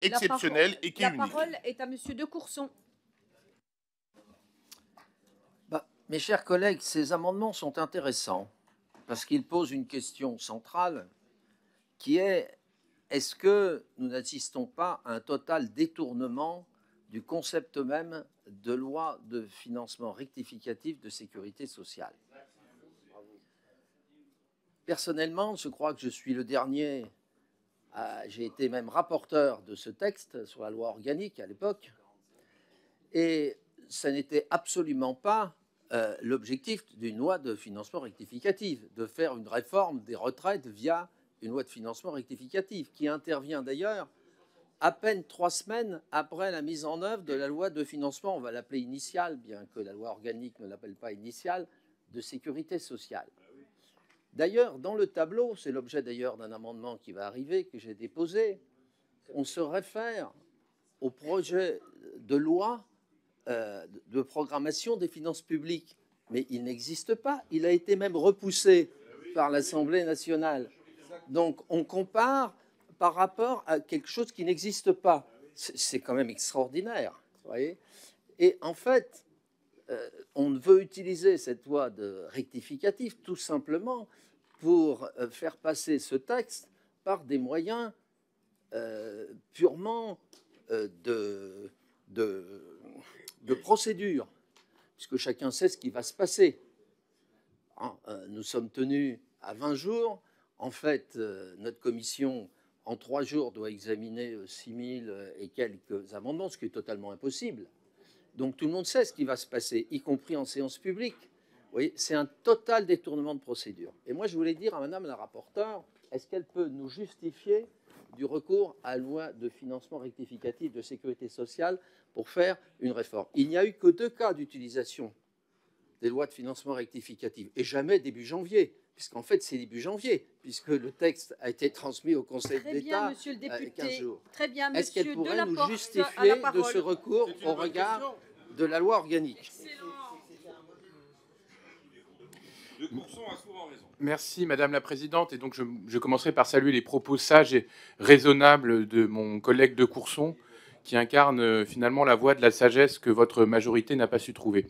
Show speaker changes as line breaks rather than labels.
exceptionnel et qui est
La
unique.
parole est à Monsieur de Courson.
Mes chers collègues, ces amendements sont intéressants parce qu'ils posent une question centrale qui est: est-ce que nous n'assistons pas à un total détournement du concept même de loi de financement rectificatif de sécurité sociale? Personnellement, je crois que je suis le dernier. J'ai été même rapporteur de ce texte sur la loi organique à l'époque, et ça n'était absolument pas l'objectif d'une loi de financement rectificatif, de faire une réforme des retraites via une loi de financement rectificatif, qui intervient d'ailleurs à peine 3 semaines après la mise en œuvre de la loi de financement, on va l'appeler initiale, bien que la loi organique ne l'appelle pas initiale, de sécurité sociale. D'ailleurs, dans le tableau, c'est l'objet d'ailleurs d'un amendement qui va arriver, que j'ai déposé, on se réfère au projet de loi de programmation des finances publiques. Mais il n'existe pas. Il a été même repoussé par l'Assemblée nationale. Donc on compare par rapport à quelque chose qui n'existe pas. C'est quand même extraordinaire. Vous voyez. Et en fait, on veut utiliser cette loi de rectificatif tout simplement pour faire passer ce texte par des moyens purement de procédure, puisque chacun sait ce qui va se passer. Nous sommes tenus à 20 jours. En fait, notre commission, en 3 jours, doit examiner 6000 et quelques amendements, ce qui est totalement impossible. Donc tout le monde sait ce qui va se passer, y compris en séance publique. Vous voyez, c'est un total détournement de procédure. Et moi, je voulais dire à Madame la rapporteure, est-ce qu'elle peut nous justifier du recours à la loi de financement rectificatif de sécurité sociale pour faire une réforme? Il n'y a eu que 2 cas d'utilisation des lois de financement rectificatif, et jamais début janvier, puisqu'en fait c'est début janvier, puisque le texte a été transmis au Conseil d'État il y a 15 jours.
Très bien,
Est-ce qu'elle
Monsieur
pourrait nous
Delaporte
justifier de ce recours au regard de la loi organique?
De Courson a souvent raison.
Merci Madame la Présidente. Et donc je commencerai par saluer les propos sages et raisonnables de mon collègue de Courson, qui incarne finalement la voie de la sagesse que votre majorité n'a pas su trouver.